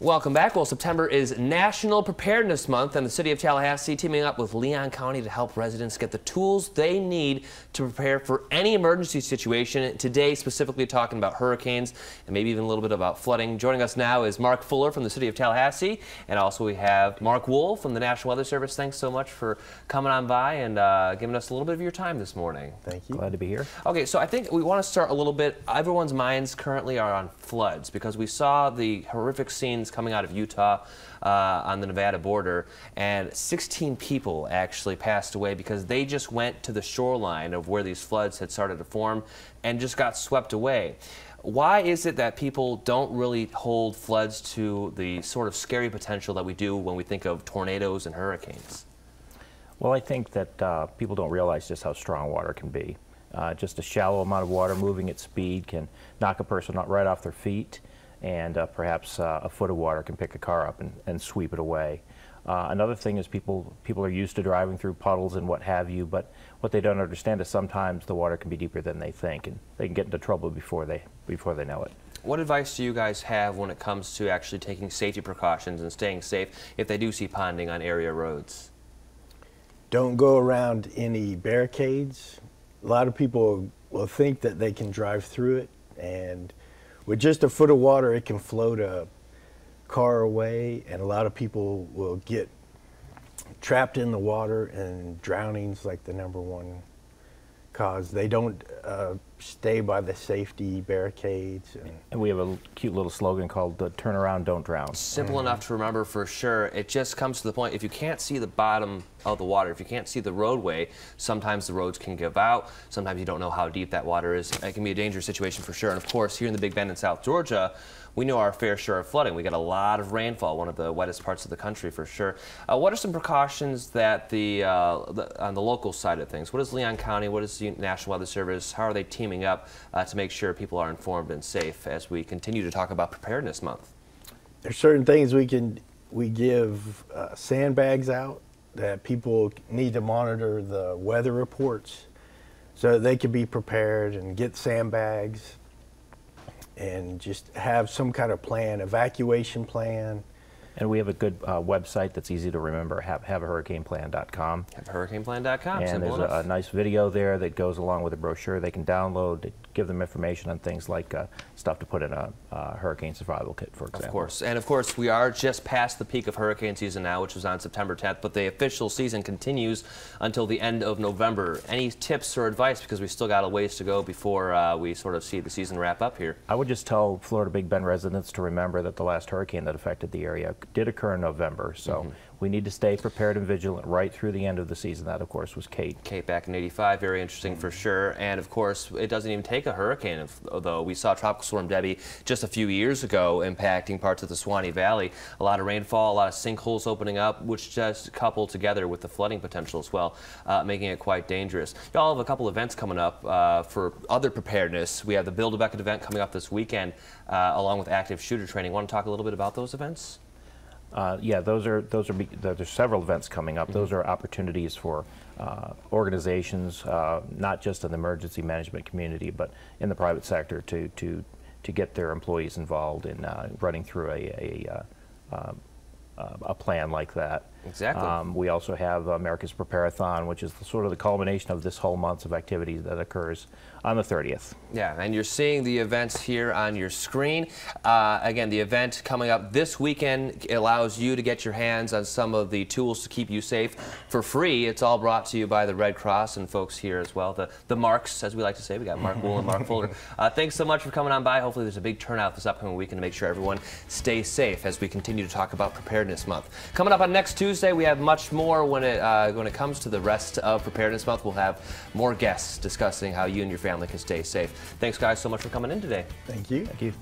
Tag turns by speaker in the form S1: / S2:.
S1: Welcome back. Well, September is National Preparedness Month, and the City of Tallahassee teaming up with Leon County to help residents get the tools they need to prepare for any emergency situation. Today, specifically talking about hurricanes and maybe even a little bit about flooding. Joining us now is Mark Fuller from the City of Tallahassee, and also we have Mark Wool from the National Weather Service. Thanks so much for coming on by and giving us a little bit of your time this morning.
S2: Thank you.
S3: Glad to be here.
S1: Okay, so I think we want to start a little bit. Everyone's minds currently are on floods because we saw the horrific scenes coming out of Utah on the Nevada border, and 16 people actually passed away because they just went to the shoreline of where these floods had started to form and just got swept away. Why is it that people don't really hold floods to the sort of scary potential that we do when we think of tornadoes and hurricanes?
S3: Well, I think that people don't realize just how strong water can be. Just a shallow amount of water moving at speed can knock a person right off their feet, and perhaps a foot of water can pick a car up and sweep it away. Another thing is people are used to driving through puddles and what have you, but what they don't understand is sometimes the water can be deeper than they think, and they can get into trouble before they know it.
S1: What advice do you guys have when it comes to actually taking safety precautions and staying safe if they do see ponding on area roads?
S2: Don't go around any barricades. A lot of people will think that they can drive through it, and with just a foot of water, it can float a car away, and a lot of people will get trapped in the water, and drowning's like the #1 cause. They don't stay by the safety barricades.
S3: And we have a cute little slogan called "Turn around, don't drown."
S1: Simple enough to remember for sure. It just comes to the point, if you can't see the bottom of the water, if you can't see the roadway, sometimes the roads can give out. Sometimes you don't know how deep that water is. It can be a dangerous situation for sure. And of course, here in the Big Bend in South Georgia, we know our fair share of flooding. We get a lot of rainfall, one of the wettest parts of the country for sure. What are some precautions that on the local side of things? What is Leon County, what is the National Weather Service, how are they teaming up to make sure people are informed and safe as we continue to talk about Preparedness Month?
S2: There's certain things we give sandbags out that people need to monitor the weather reports so they can be prepared and get sandbags and just have some kind of plan, evacuation plan.
S3: And we have a good website that's easy to remember, haveahurricaneplan.com.
S1: Haveahurricaneplan.com,
S3: and there's a nice video there that goes along with a brochure they can download to give them information on things like stuff to put in a hurricane survival kit, for example.
S1: Of course, and of course we are just past the peak of hurricane season now, which was on September 10th, but the official season continues until the end of November. Any tips or advice, because we still got a ways to go before we sort of see the season wrap up here?
S3: I would just tell Florida Big Bend residents to remember that the last hurricane that affected the area did occur in November, so we need to stay prepared and vigilant right through the end of the season. That, of course, was Kate.
S1: Kate back in '85, very interesting for sure. And of course, it doesn't even take a hurricane, though. We saw Tropical Storm Debbie just a few years ago impacting parts of the Suwannee Valley. A lot of rainfall, a lot of sinkholes opening up, which just coupled together with the flooding potential as well, making it quite dangerous. Y'all have a couple events coming up for other preparedness. We have the Build a Bucket event coming up this weekend, along with active shooter training. Want to talk a little bit about those events?
S3: Yeah, there's several events coming up. Those are opportunities for organizations, not just in the emergency management community, but in the private sector, to get their employees involved in running through a plan like that.
S1: Exactly.
S3: We also have America's Preparathon, which is sort of the culmination of this whole month of activities that occurs on the 30th.
S1: Yeah, and you're seeing the events here on your screen. Again, the event coming up this weekend allows you to get your hands on some of the tools to keep you safe for free. It's all brought to you by the Red Cross and folks here as well. The Marks, as we like to say. We got Mark Wool and Mark Fuller. Thanks so much for coming on by. Hopefully there's a big turnout this upcoming weekend to make sure everyone stays safe as we continue to talk about Preparedness Month. Coming up on next Tuesday, we have much more when it comes to the rest of Preparedness Month. We'll have more guests discussing how you and your family can stay safe. Thanks, guys, so much for coming in today.
S2: Thank you.
S3: Thank you.